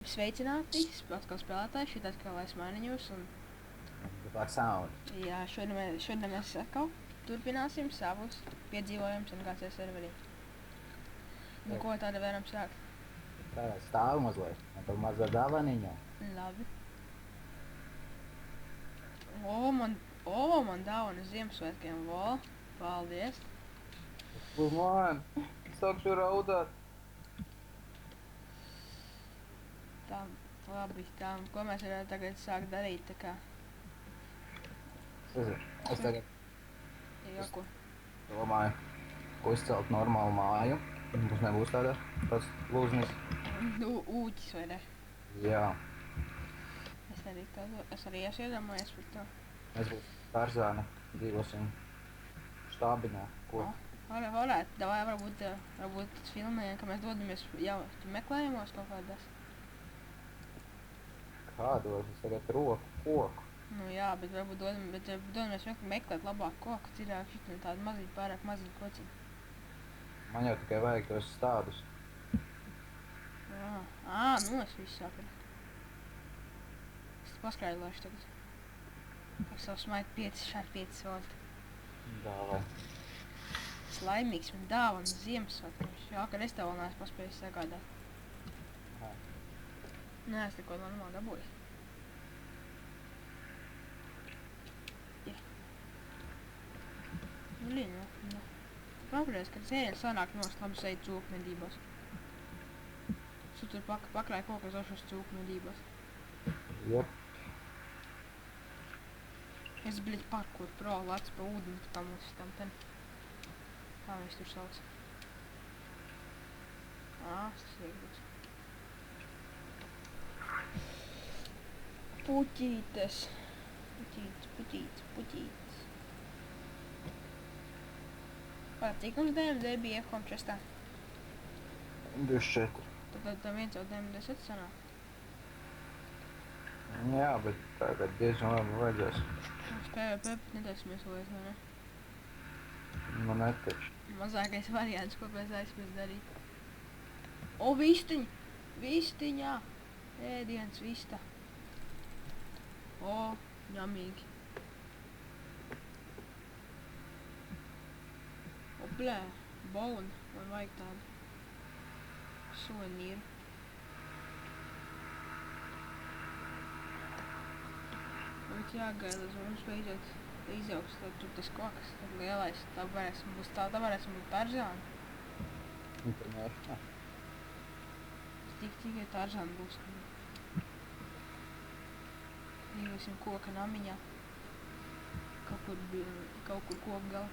Sveicināti, atkal spēlētāji, šeit atkal esmu Ainiņos un... The Black Sound. Jā, šodien mēs atkal turpināsim savus piedzīvojumus NKC serverī. Nu, ko tāda varam sākt? Tā stāv mazliet, man tev mazā dāvaniņā. Labi. Man dāvana Ziemassvētkiem, paldies. Man, sākšu raudāt. Labi, ko mēs varētu tagad sākt darīt, tā kā? Es tagad Jā, ko? domāju, uzcelt normālu māju. Mums nebūs tāds lūznis. Ūķis, vai ne? Jā. Es arī esmu iedomājies par to. Mēs būs Tarzāni, dzīvosim štābinā. Ko? Varētu, varbūt filmējam, ka mēs dodamies jau meklējumos kaut kādās. Kādos? Es tagad koku. Nu jā, bet varbūt dodamies meklēt labāk koku, cirāk šitam tādu maziņu, pārāk maziņu kociņu. Man jau tikai vajag tos stādus. Es visu sapratu. Es paskraidlošu tagad. Ar savu smaitu 5 volti. Dāvai. Es laimīgs, man dāvana Ziemassvētkiem. Jā, ka es tev vēl neesmu paspējis sagādāt. Nē, es neko normāli dabūju. Jā. Nu. Papries, kad zēļi sanāk nost, labi sēd cūku medībās. Tu tur paklāja kaut kas ošas cūku medībās. Jep. Es bliķi parkot pro lats pa ūdeni tam ten. Kā mēs tur sauc. Tas iegūs. Puķītes. Cik mums DMD bija iekam čestā? 24. Tad viens jau DMD sanāk. Jā, bet tagad diezgan labi vajadzēs. Mums PvP netaisimies vairs, vai ne? Nu netaču. Mazākais variants, ko mēs aizmies darīt. Vistiņa! Vistiņā! Ēdiens vista. Ņamīgi. Blē, bauna, man vajag tādu suvenīru. Bet jāgaida, līdz mums beidzot izaugs tur tas koks, tad lielais, tā varēsim būt Tarzāni. Intermēšanā. Tikai Tarzāni būs. Dzīvosim koka namiņā. Kaut kur koka gal.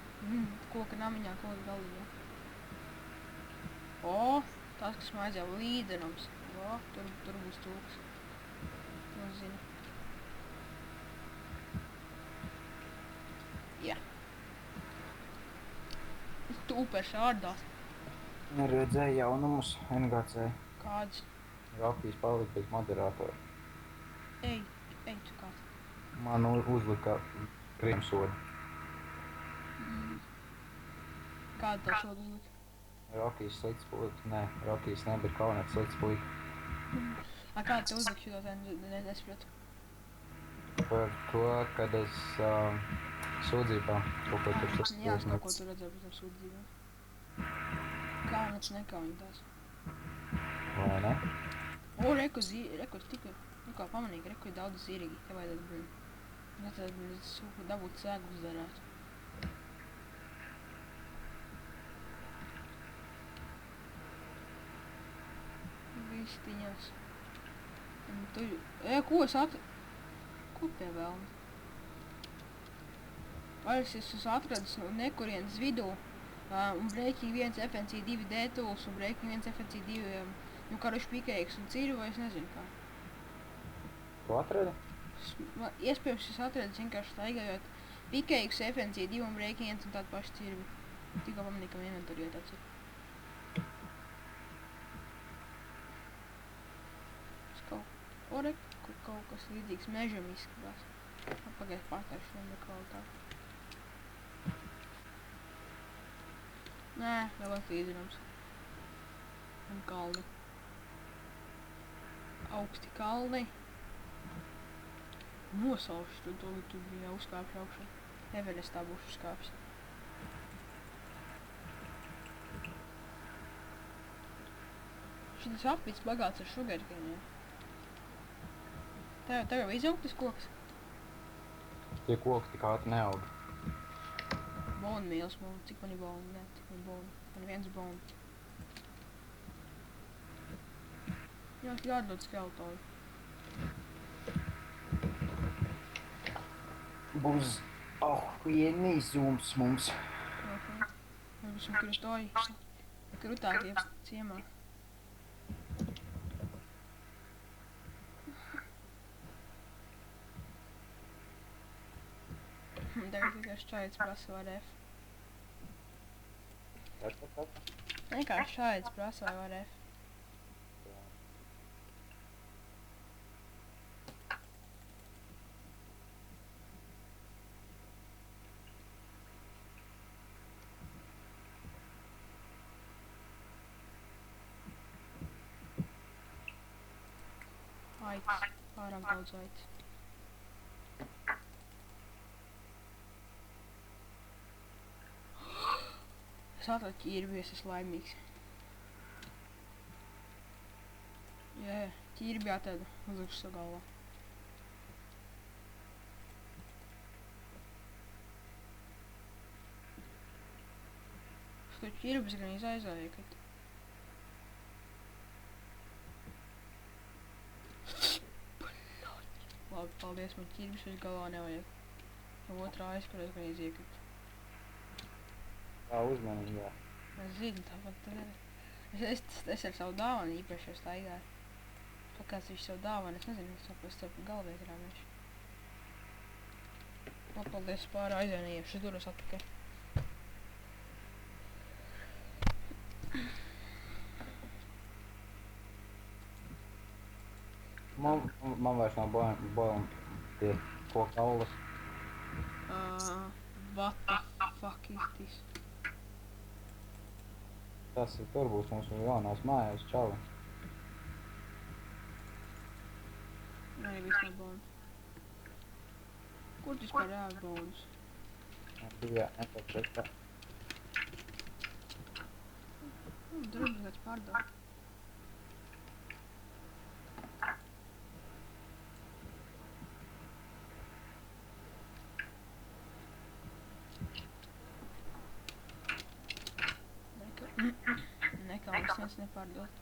Koka namiņā, koka galiņā. Tas, kas mājās jau līderums. Tur būs tūks. To zinu. Jā. Tūpēši ārdās. Redzēju jaunumus NGC. Kāds? Rokijs palika bez moderātora. Ej, tu kāds. Man uzlika krimsodu. Kādu tā sodu uzlika? Rokijs slikts puika. Nē, Rokijs nebija kaunēts slikts puika. Kādu te uzlika šito nespratu? Par to, kad es sūdzībā kaut ko tur sūdzībā. Jā, es kaut ko tur redzēju par tam sūdzībā. Kaunēts nekauņi tās. Vai ne? Reku tika. Nu kā pamanīgi, reku ir daudz zīrīgi. Te vajadzētu būt. Tad dabūt sēgu uzdarāt. Vistiņās. Ko es Ko pie vēlme? Es esmu atradis nekurienes vidū. Un Breaking 1 FNC 2 D-tools un Breaking 1 FNC 2 karuši pikēks un cīri, vai es nezinu kā. Tu atradi? Iespējams, es atradu vienkārši staigājot pikēks FNC 2 un Breaking 1 un tādu pašu cīri. Tikko pamanīju, ka inventorī tāds ir. Kaut kas līdzīgs mežam izskatās. Pagaid pārtēršu vienmēr kvalitāti. Nē, vēl līdzinums. Un kalni. augsti kalni. Nosauši, tur bija uzkāpšu augšā. Everestā būšu uzkāpis. Šitas apvids bagāts ar sugarcaneiem. Tev jau izaug tas koks? Tie koki tik ātri neaug. Bone mīls, cik man ir bone? Ne, cik man bone. Man viens bone. Jā, jādod skeletoju. Būs ienīzums mums. Mēs būsim krutoji. Krutākie ciemā. Tagad vienkārši čaits prasa vai ref. Vienkārši čaits prasa vai ref. Aitis. Pārāk daudz aitis. Es atradu ķirbi, es esmu laimīgs. Jā, ķirbi atradu, uzlikšu savu galvā. Es to ķirbis gan aizāju, kad... Labi, paldies, man ķirbis uz galvā nevajag. No otrā aizkarēs gan iziekrit. Tā uzmanīgi, jā. Es zinu, tāpat tad ir. Es ar savu dāvanu īpaši jau staigāju. To kāds viņš savu dāvanu, es nezinu, es tev galvē krāmēšu. Paldies pāri aizvienījiem, šis durvis atpakaļ. Man vairs nav bojam tie koku aulas. What the fuck is this? Tas ir tur būs mums jaunās mājās, čau. Arī viss nav bonus. Kur tu vispār rāvi bonus? Jā, nepatreiz tā. Drudz kāds pārdod. Nekādas viens nepārdod.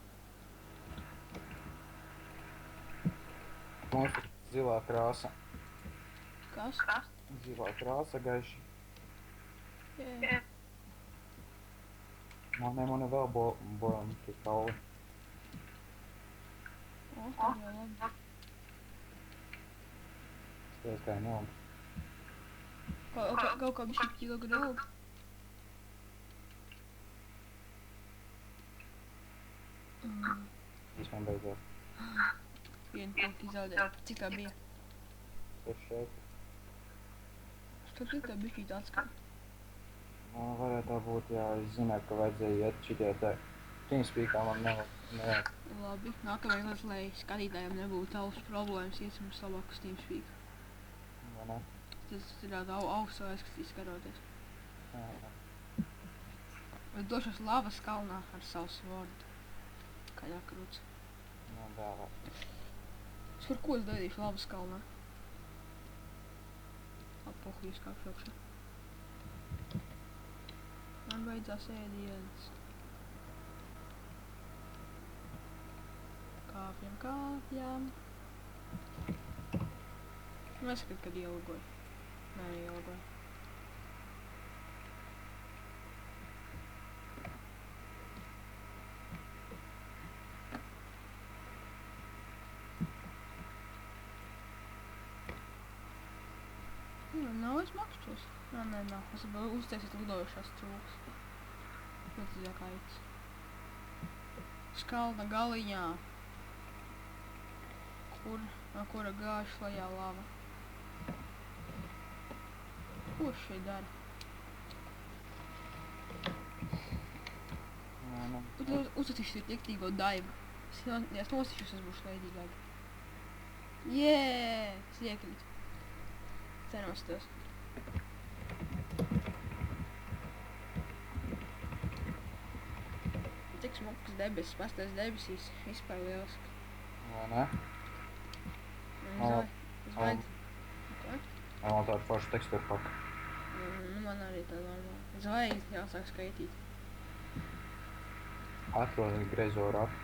Mums ir zilā krāsa. Kas? Zilā krāsa gaiši. Jā. Man ir vēl bojam tie kauli. O, tā jau labi. Skaties, kā ir nav. Kaut kā bišķi ķilo grūb. Vismēr beidzot. Vienu punktu izzaudēju. Cik tā bija? 6. Starp citu tā bišķīt atskar. Varētu tā būt, jā, es zināju, ka vajadzēja iet šitie te. Teamspeakā man nevajag. Labi, nākamajā gads, lai skatītājiem nebūtu tavs problēmas, iesim uz labāku Teamspeak. Vai ne? Tas ir tāda augstu aizskatīs skaroties. Jā. Es došos lavas kalnā ar savu svordu. Kā jākrūts. Dēlā. Es par ko es daidīšu lavas kalnā? Apohu, es kāpšu augšā. Man beidzās ēdienas. Kāpjam. Neskat, kad ielgoju. Nē, ielgoju. Nav es makšķos. Nē, nav. Es varu uztaisīt lidojušās cūkas. Ļoti zakaitis. Skalna galiņā. No kura gāž lejā lava. Ko šeit dara? Uztaisīt riktīgo daivu. Ja es nosīšos, es būšu Lady Gaga. Jē! Es iekrītu. Cenostos. Cik smukas debesis, pastāst debesīs. Vispār lieliski. Vai ne? Zvaigznes. Ko? Man tādu foršu tekstūru paka. Nu, man arī tā normāli. Zvaigznes jāsāk skaitīt. Atrodi greizo raku.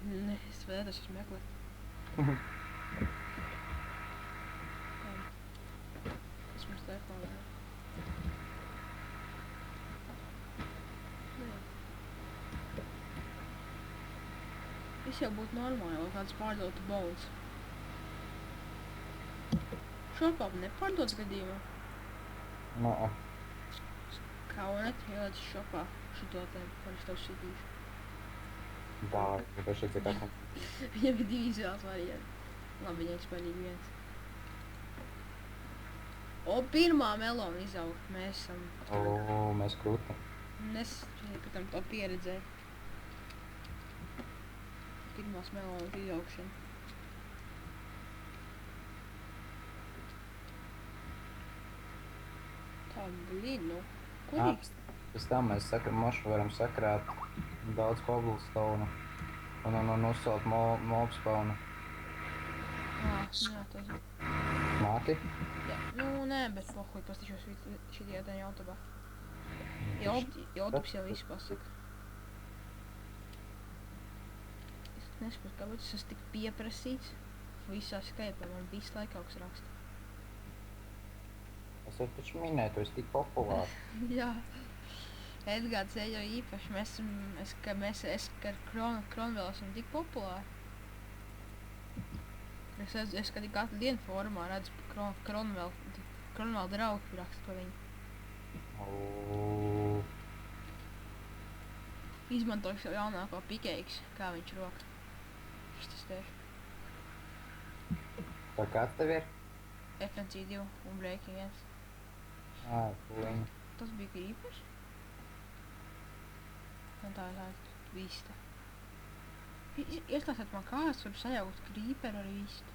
Ne, es vēlētos meklēt. Tas mums telefonā. Viss jau būtu normāli, vai kāds pārdotu baudas. Šopā nepārdots gadījumā. Nē. Kaunet ielēc šopā šito te, par es tev šitīšu. Dāvai, gribēju šeit citākam. Viņam ir 2 izvēles varianti. Labi, viņai spēlīgi viens. O, pirmā melona izauga. Mēs esam... Mēs krūti. Neskatām to pieredzē. Pirmās melonas izaugšana. Tā, blīd, nu. Kurīgs? Pēc tam mēs varam sakrāt daudz cobblestone un uzcelt mobspawnu. Jā, tas ir. Māki? Jā, nu nē, bet pohuj, pastīšos šitie tā jautubā. Jautubs jau visu pasaka. Es nesaprotu, kāpēc es esmu tik pieprasīts. Visā Skype'ā man visu laiku kaut kas raksta. Es jau taču minēju, tu esi tik populārs. Jā. Edgars jau īpaši, es ar Kronvēlu esam tik populāri. Es kad katru dienu formā redzu Kronvēlu draugi raksta par viņu. Izmantoju savu jaunāko pikeiks, kā viņš roka. Šis tieši. Tā kāds tev ir? FNC2 un Breaking 1. Puliņa. Tas bija īpaši. Un tā ir tāda vista. Iestāstāt man kāds var sajaukt krīperu ar vistu.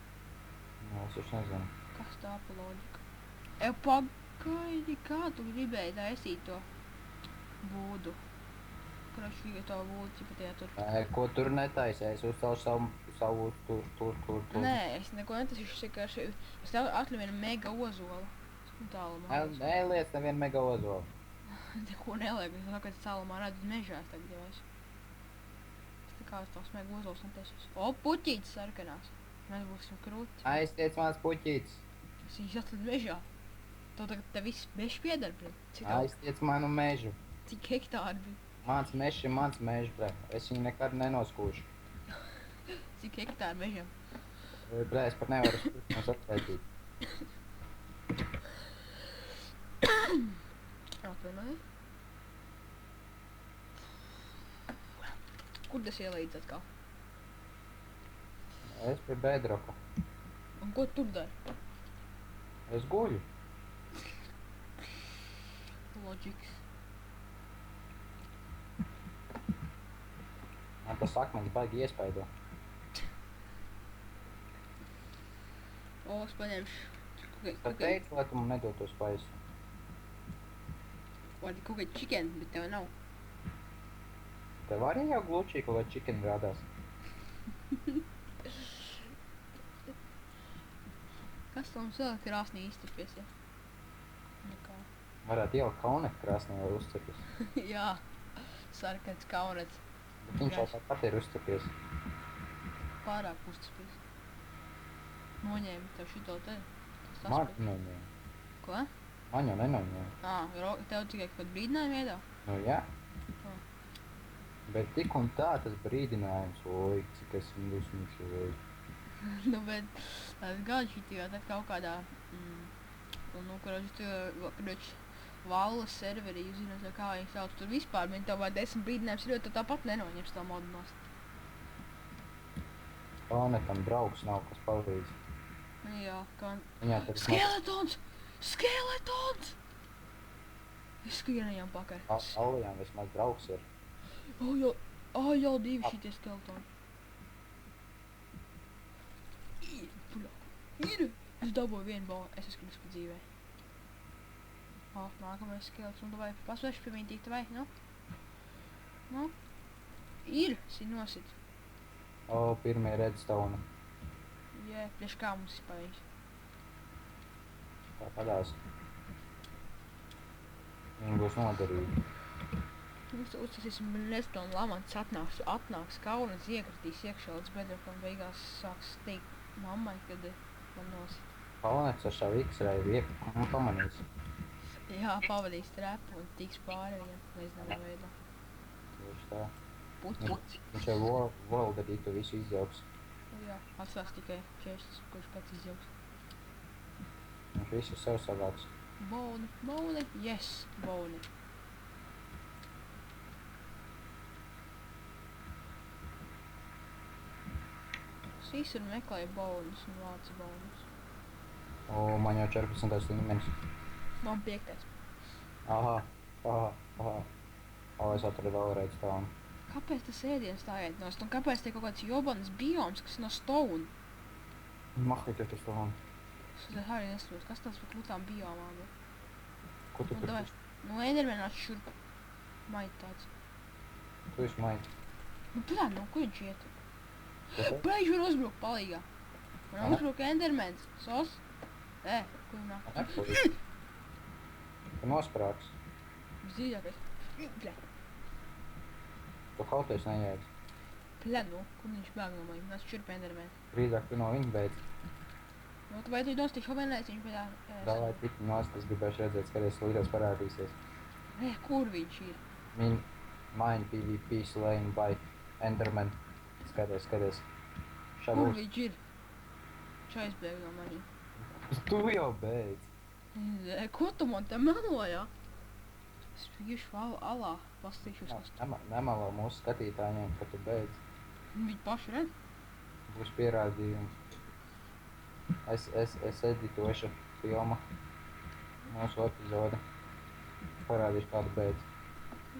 Es taču nezinu. Kas tā pa loģika? Pagaidi, kā tu gribēji taisīt to būdu? Kroči, tikai to būdu, ķipa tajā tur. Ko tur netaisē? Es uzcelšu savu tur. Nē, es neko netaisīšu, es vienkārši... Es tev atļauju vienu mega ozolu. Tālumā. Neliec nevienu mega ozolu. Neko neliek, es saku, ka es tālumā redzu mežā tagad jau es. Es tā kā es tos mega ozols netaisīšu. O, puķītis sarkanās. Mēs būsim krūti. Aiztiec mans puķītis. Es viņus atlid mežā. Tev tagad te viss mežs piedar, bļi. Aiztiec manu mežu. Cik hektāri bija? Mans mežs ir mans mežs, bre. Es viņu nekad nenoskūšu. Cik hektāri mežam? Bre, es pat nevaru skūšanos atskaitīt. Atvainoji. Kur tas ielīdz atkal? Es pie bedroka. Un ko tur dari? Es guļu. Loģiks. Man tas akmens baigi iespaido. O, es paņemšu. Tad teicu, lai tu man nedod to spaisu. Vārdi kaut kādi chicken, bet tev nav. Tev arī jau glučī kaut kādi chicken rādās. Kas tam vēl krāsnī izturpies, ja? Nekā. Varētu ielikt kaunetu krāsnī, lai uzcepjas. Jā, sarkans kaunets. Bet viņš jau tāpat ir uzcepies. Pārāk uzcepies. Noņēma tev šito te. Man neņēma. Ko? Man jau nenoņēma. Tev tikai kaut brīdinājumu iedā? Nu jā. Bet tik un tā tas brīdinājums, oi, cik esmu dusmīgs, oi. Nu, bet gādi šitījā tad kaut kādā, kroči, vallas serverī, uzzinās, kā viņi sauc tur vispār, viņi tev vai 10 brīdinājums ir, jo tu tāpat nenoņems to modu nost. Kaunetam draugs nav, kas palīdz. Jā, kā... Skeletons! Skeletons! Es skrienējām pakaļ. Alijām vismaz draugs ir. O, jo, Jau 2 šitie skeletoni. Ir! Es dabūju vienu balvu, es esmu kļūst pa dzīvē. Nākamais skelets, un davai pasvērš pie viņa tik, davai, nu? Ir! Nosit. Pirmie redstone. Priekš kā mums izpaļīs. Tā padās. Viņi būs noderīgi. Uztaisīsim redstone lamants atnāks kaunas, iekritīs iekšā līdz bedrokam, beigās sāks teikt mammai, kad man nosit. Palnets ar šā X-ray pamanīs. Jā, pavadīs trepu un tiks pāri viņam, nezināmā veidā. Tieši tā. Puķi. Viņš jau world editu visu izjauks. Jā, atstās tikai čēstis, kurš pats izjauks. Viņš visu sev savāks. Bone, yes, bone. Es visur meklēju bonus un vācu bonus. Man jau 14. līmenis. Man 5. Aha. Es atradu vēl redstone. Kāpēc tas ēdiens tā ēd nost? Un kāpēc te kaut kāds jobanas bioms, kas no stone? Mahli tev tas stone. Es arī nesaprotu, kas tās par krūtām biomām ir? Ko tu tur esi? Nu, Enderman nāc šurp. Maita tāds. Tu esi maita. Nu, ko viņš iet? Kas? Viņš var uzbrukt palīgā. Man uzbruk Endermans. Sos? Ko viņš nāk? Tu nosprāks. Visdzīdākais. Bļa. Tu kauties neēdz. Bļa, kur viņš bēg no maņiem? Nāc šurp Enderman. Drīzāk tu no viņa beidz. Vai tu nost tik šobenēs viņš pēdā? Davai tik nost, es gribēšu redzēt, skaties, līdās parādīsies. Kur viņš ir? Mine PvP slain by Enderman. Skaties. Kur viņš ir? Viņš aizbēg no maņiem. Tu jau beidz. Ko tu man te melojā? Es piešu alā, pastīšos uz to. Nemalo mūsu skatītājiem, ka tu beidz. Viņi paši redz? Būs pierādījums. Es editošu filmu. Mūsu epizode. Parādīšu kādu beidz.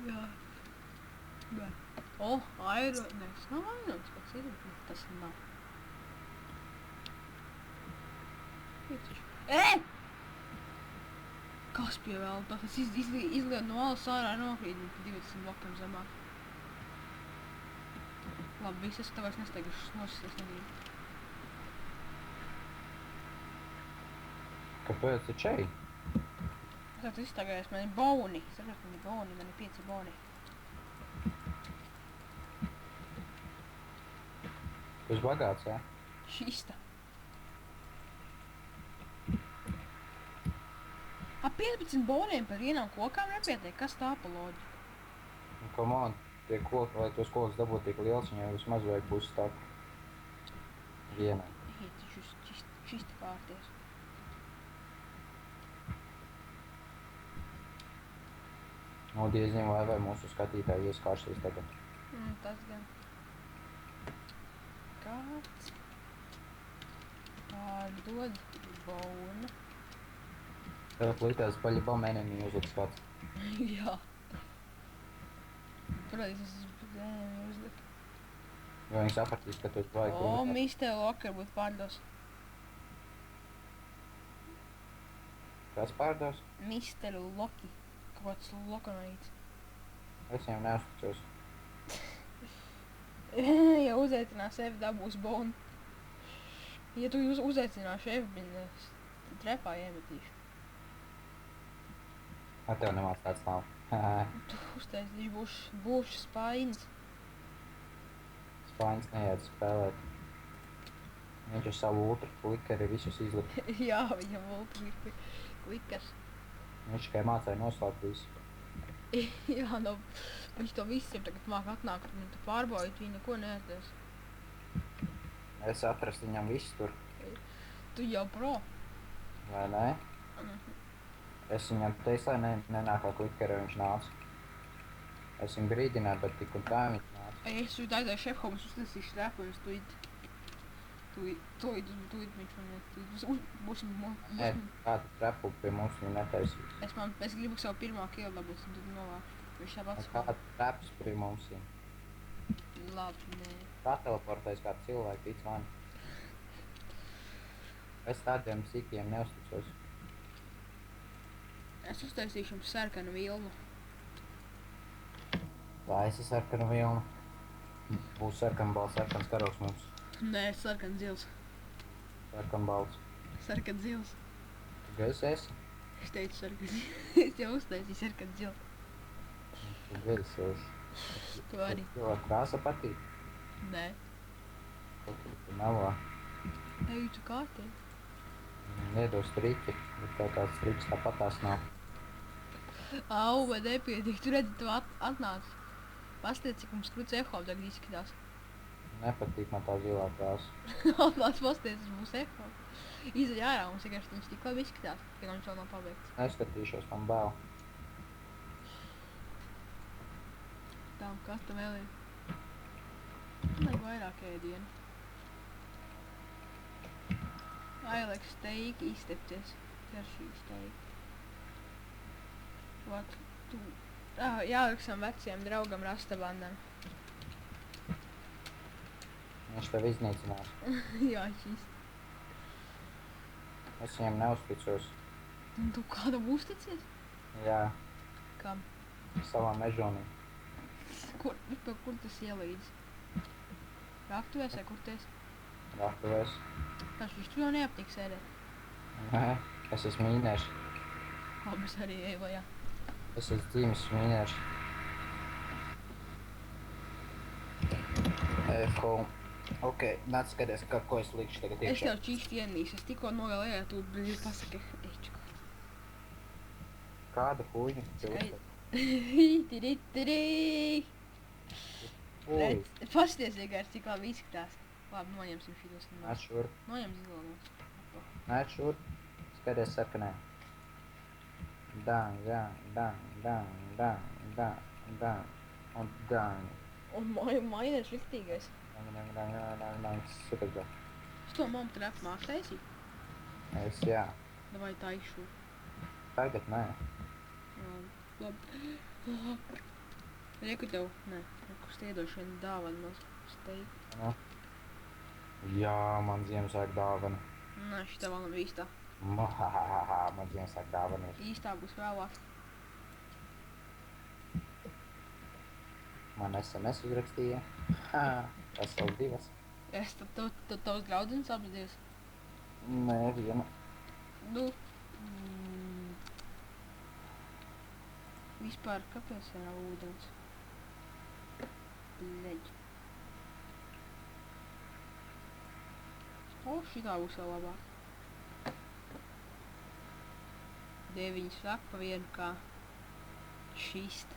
Jā. Iron. Nē, tas nav Irons, pats ir. Tas nav. Kas pie vēl? Tas izliet no alas ārā nokrīt pa 20 blokam zemāk. Labi, viss es tev vairs nesteigušas nosist, es negribu. Kāpēc ir čei? Es esmu izstāgājies, man ir boni. Sapratu, man ir boni, man ir 5 boni. Tu esi bagāts, jā? Šista. 15 boniem par vienām kokām nepietiek, kas tā pa loģiku? Come on, tie koki, lai tos kokus dabūtu tik liels, viņai vismaz vajag pusi staku. Vienai. Taču čisti kārties. Diezņiem vai mūsu skatītāji ieskārsies tagad. Tas gan. Kāds pārdod bonu. Tev plītās paļi bamēniem uzliks pats. Jā. Protams, es bamēniem uzliku. Jo viņi sapratīs, ka tu vajag krūtāt. Mr. Locker būtu pārdos. Kas pārdos? Mr. Loki. Kaut kāds lokanīts. Es viņam neuzticos. Ja uzaicinās sevi, dabūs bonu. Ja tu uzaicinās sevi, trepā iemetīšu. Ar tev nemāc tāds nav. Tu uztaisīšu, būšu spainis. Spainis neiet spēlēt. Viņš ar savu ultra klikeri visus izlika. Jā, viņam ultra klikers. Viņš tikai mācēja noslēgt visu. Jā, viņš to visiem tagad māk atnākt un tu pārbaudīt, viņi neko neatdēs. Es atrastu viņam visu tur. Tu jau pro. Vai ne? Es viņam teicu, lai nenāk ar klikeri, viņš nāca. Es viņu brīdināju, bet tik un tā viņš nāca. Es uz aizēju šefhomas uztaisīšu trepu, un es tuid viņš man būsim... Nē, kādu trepu pie mums viņu netaisīs. Es gribu savu pirmā kilu dabūt, un tad novākšu. Viņš tāpat kādu treps pie mums ir? Labi, nē. Kā teleportēs kādu cilvēku, tic man. Es tādiem sīkiem neuzticos. Es uztaisīšu jums sarkanu vilnu. Tā esi sarkanu vilnu. Būs sarkanbalts, sarkans karoks mums. Nē, sarkan zils. Sarkanbalts. Sarkan zils. Tu gais esi? Es teicu sarkan zils. Es jau uztaisīju sarkan zils. Tu gais esi. Tu arī. Cilvēku krāsa patīk. Nē. Kaut kur tu melā. Teicu kārtīgi. Iedos triķi, bet tev tāds triķis tāpatās nav. Au, vai nepietīk. Tu redzi, tu atnāc. Pasties, cik mums kruts eho tagad izskatās. Nepatīk man tā zilā krāsa. Atnāc pasties, tas būs eho. Izaļ ārā, mums vienkārši viņš tik labi izskatās, ka viņš vēl nav pabeigts. Neskatīšos, man bail. Tām, kas tam vēl ir? Vajag vairāk ēdienu. Vajag steiki iztepties. Garšīgi steiki. Vat, tu... Jāliksam veciem draugam rastabandam. Viņš tev iznīcinās. Jā, šis. Es viņam neuzticos. Un tu kādam uzticies? Jā, Kam? savā mežonī. Kur tas ielīdz? Raktuvēs vai kur tu esi? Raktuvēs. Taču tu jau neaptiks ēdēt. Nē, es esmu mīnieši. Labi, es arī eju lejā. Es esmu dzīves mīnieši. Eho. Ok, nāc skaties, ko es likšu tagad Es iekšā. tev čīsti ienīšu, es tikko nogāju lejā, tu brīvi pasaki, ečku. Kāda huļņa? Tiri. Ui, Pasties vienkārši, cik labi izskatās. Labi, noņemsim šitos. nāc šur. Noņem zilo mums. Nāc šur. Skaties sarkanē. Dang, dang, dang, dang, dang, dang, dang, un dang. Un mainēs riktīgais. Dang, dang, dang, dang, dang, dang, superga. Es to mammu trep māk taisīt. Es, jā. Davai taišu. Tagad nē. Labi. Reku tev, nē, reku stiedošana dāvana maz steik. Nu. Jā, man Ziemassvētku dāvana. Nē, šitā vēl nav īstā. Mahahaha, man Ziemassvētku dāvana ir. Īstā būs vēlāk. Man SMS uzrakstīja. Ha, tas vēl divas. Es tad tavs draudzenes abas divas. Nē, viena. Nu. Vispār, kāpēc nav ūdens? Bleģi. O, šitā būs vēl labāk. 9 saka pa vienu kā šist.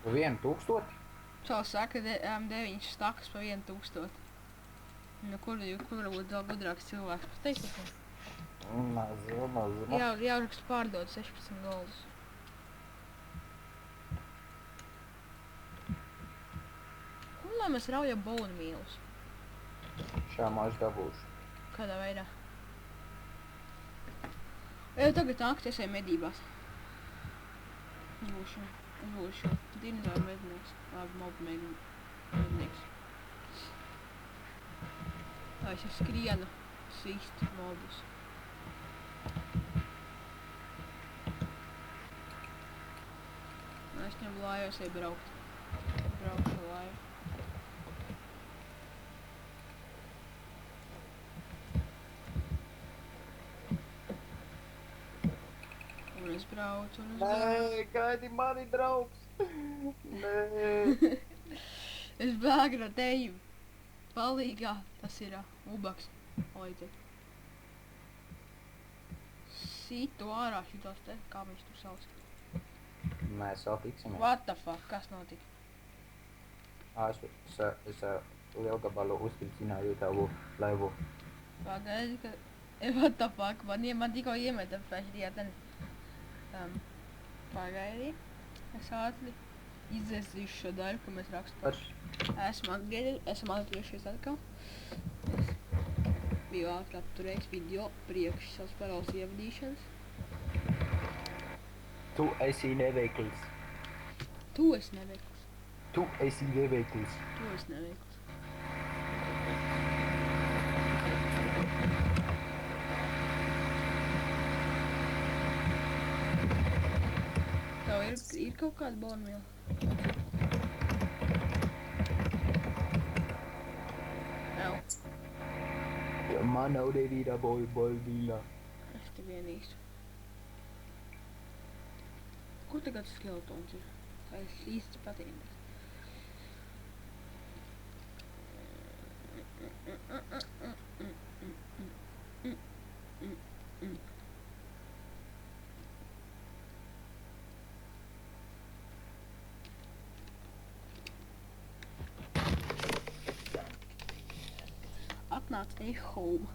1000? Čau saka 9 stakas pa 1000. Nu, kur varbūt vēl gudrāks cilvēks pateikt? Nezinu. Jāraksta pārdod 16 goldus. Un lai mēs raujam bone mealus. Šā mājas dabūšu. Kādā veidā? Jau tagad nākt es eju medībās. Es būšu dinozauru mednieks. Labi, mobu mednieks. Lai es skrienu sīst mobus. Es ņemu lāju, es eju braukt. Braukšu lāju. Un es braucu, Nē, gaidi mani draugs. Nē. Es bēgu no teļu. Palīgā, tas ir ubaks. Oidziet. Situ ārā šitos te, kā viņš tur sauc. Mēs vēl tiksimies. What the fuck, kas notika? Es lielu gabalu uztricināju tavu levu. Pagaidi, ka... What the fuck, man tikko iemeta pēšļījā ten. Pagaidi. Es ātri izdzēsīšu šo daļu, ko mēs rakstam. Esam atgriežies atkal. Es biju ātri apturējis video priekš savas paralas ievadīšanas. Tu esi neveikls. Tu esi neveikls. Tu esi ieveiklis. Tu esi neveikls. Tev ir kaut kāda bonmila? Ew. Man nav devīra bolvīla. Es te vienīstu. Kur tagad skeletons ir? Tā es īsti patīnās. Atnāc, ej home.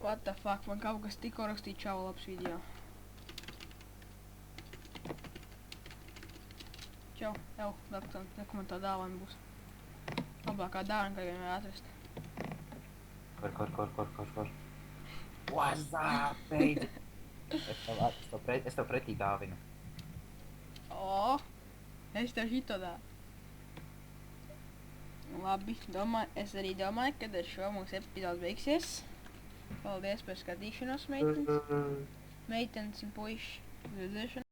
What the fuck, man kaut kas tikko rakstīja čau labs video. Čau, jau, dokumentā dāvana būs. Labākā dāvana, kā vienmēr atrast. Kur? What's up, baby? Es tev pretī dāvinu. O, es tev šito dāvu. Labi, es arī domāju, kad ar šo mūsu epizodu beigsies. Paldies par skatīšanos, meitenes un puiši. Uz redzēšanos.